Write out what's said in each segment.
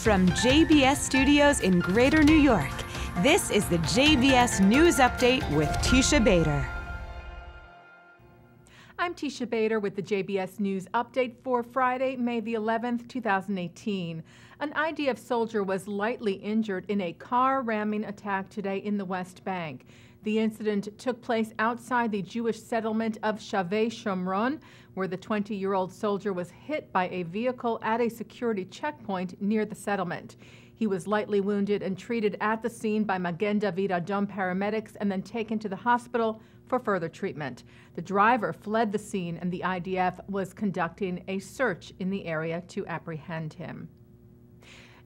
From JBS Studios in Greater New York, this is the JBS News Update with Teisha Bader. I'm Teisha Bader with the JBS News Update for Friday, May the 11th, 2018. An IDF soldier was lightly injured in a car ramming attack today in the West Bank. The incident took place outside the Jewish settlement of Shavei Shomron, where the 20-year-old soldier was hit by a vehicle at a security checkpoint near the settlement. He was lightly wounded and treated at the scene by Magen David Adom paramedics and then taken to the hospital for further treatment. The driver fled the scene and the IDF was conducting a search in the area to apprehend him.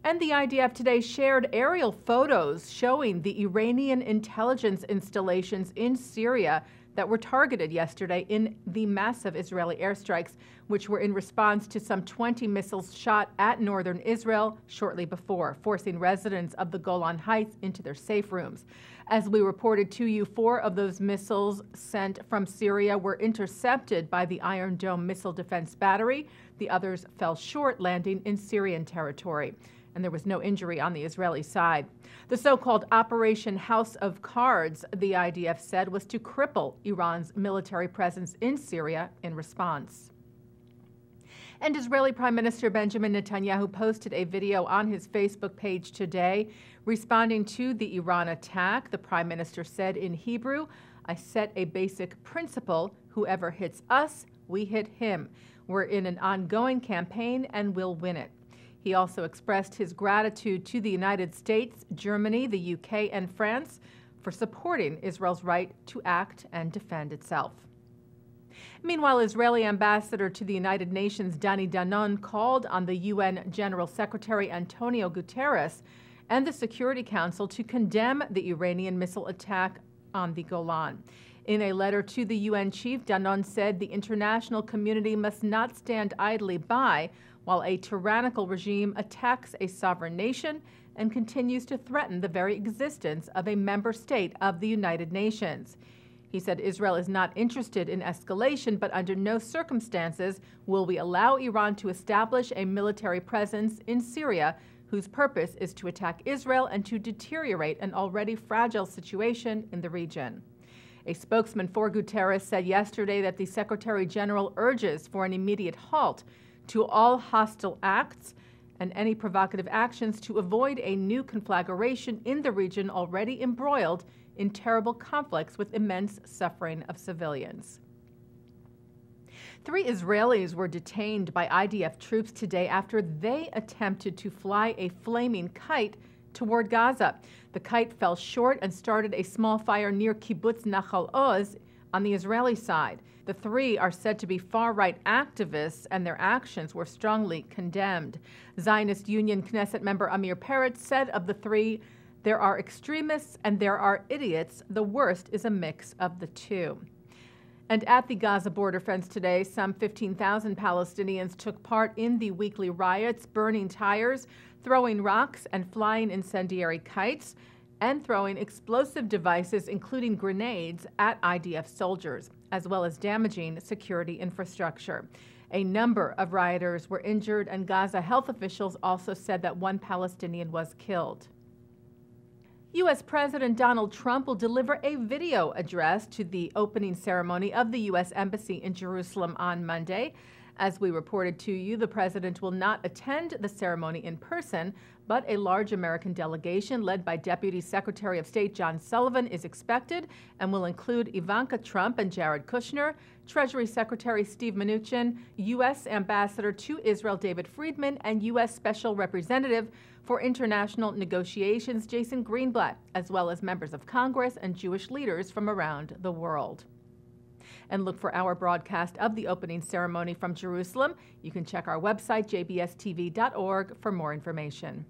And the IDF today shared aerial photos showing the Iranian intelligence installations in Syria that were targeted yesterday in the massive Israeli airstrikes, which were in response to some 20 missiles shot at northern Israel shortly before, forcing residents of the Golan Heights into their safe rooms. As we reported to you, 4 of those missiles sent from Syria were intercepted by the Iron Dome missile defense battery. The others fell short, landing in Syrian territory, and there was no injury on the Israeli side. The so-called Operation House of Cards, the IDF said, was to cripple Iran's military presence in Syria in response. And Israeli Prime Minister Benjamin Netanyahu posted a video on his Facebook page today responding to the Iran attack. The Prime Minister said in Hebrew, "I set a basic principle. Whoever hits us, we hit him. We're in an ongoing campaign and we'll win it." He also expressed his gratitude to the United States, Germany, the UK, and France for supporting Israel's right to act and defend itself. Meanwhile, Israeli Ambassador to the United Nations, Dani Danon, called on the UN General Secretary Antonio Guterres and the Security Council to condemn the Iranian missile attack on the Golan. In a letter to the UN chief, Danon said the international community must not stand idly by while a tyrannical regime attacks a sovereign nation and continues to threaten the very existence of a member state of the United Nations. He said Israel is not interested in escalation, but under no circumstances will we allow Iran to establish a military presence in Syria whose purpose is to attack Israel and to deteriorate an already fragile situation in the region. A spokesman for Guterres said yesterday that the Secretary General urges for an immediate halt to all hostile acts and any provocative actions to avoid a new conflagration in the region already embroiled in terrible conflicts with immense suffering of civilians. 3 Israelis were detained by IDF troops today after they attempted to fly a flaming kite toward Gaza. The kite fell short and started a small fire near Kibbutz Nachal Oz on the Israeli side. The 3 are said to be far-right activists, and their actions were strongly condemned. Zionist Union Knesset member Amir Peretz said of the 3, "There are extremists and there are idiots. The worst is a mix of the 2." And at the Gaza border fence today, some 15,000 Palestinians took part in the weekly riots, burning tires, throwing rocks, and flying incendiary kites, and throwing explosive devices, including grenades, at IDF soldiers, as well as damaging security infrastructure. A number of rioters were injured, and Gaza health officials also said that 1 Palestinian was killed. U.S. President Donald Trump will deliver a video address to the opening ceremony of the U.S. Embassy in Jerusalem on Monday. As we reported to you, the president will not attend the ceremony in person, but a large American delegation led by Deputy Secretary of State John Sullivan is expected and will include Ivanka Trump and Jared Kushner, Treasury Secretary Steve Mnuchin, U.S. Ambassador to Israel David Friedman, and U.S. Special Representative for International Negotiations Jason Greenblatt, as well as members of Congress and Jewish leaders from around the world. And look for our broadcast of the opening ceremony from Jerusalem. You can check our website, jbstv.org, for more information.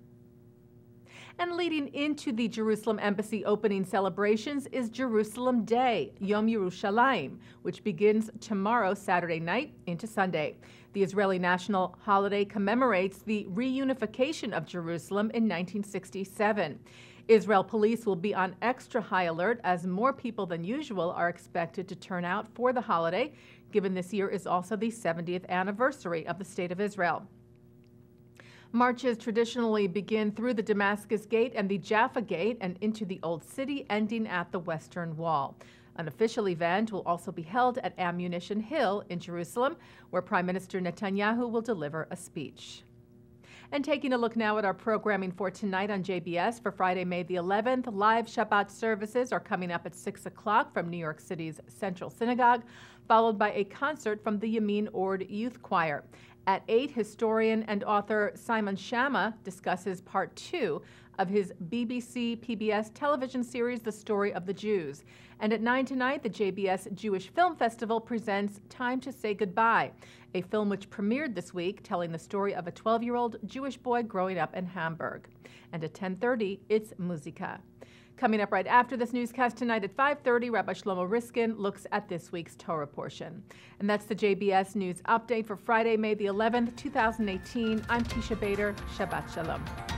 And leading into the Jerusalem Embassy opening celebrations is Jerusalem Day, Yom Yerushalayim, which begins tomorrow, Saturday night, into Sunday. The Israeli national holiday commemorates the reunification of Jerusalem in 1967. Israel police will be on extra high alert as more people than usual are expected to turn out for the holiday, given this year is also the 70th anniversary of the State of Israel. Marches traditionally begin through the Damascus Gate and the Jaffa Gate and into the Old City, ending at the Western Wall. An official event will also be held at Ammunition Hill in Jerusalem, where Prime Minister Netanyahu will deliver a speech. And taking a look now at our programming for tonight on JBS for Friday, May the 11th, live Shabbat services are coming up at 6 o'clock from New York City's Central Synagogue, followed by a concert from the Yamin Ord Youth Choir. At 8, historian and author Simon Schama discusses part 2 of his BBC PBS television series, The Story of the Jews. And at 9 tonight, the JBS Jewish Film Festival presents Time to Say Goodbye, a film which premiered this week telling the story of a 12-year-old Jewish boy growing up in Hamburg. And at 10:30, it's Musica. Coming up right after this newscast tonight at 5:30, Rabbi Shlomo Riskin looks at this week's Torah portion. And that's the JBS News Update for Friday, May the 11th, 2018. I'm Teisha Bader. Shabbat Shalom.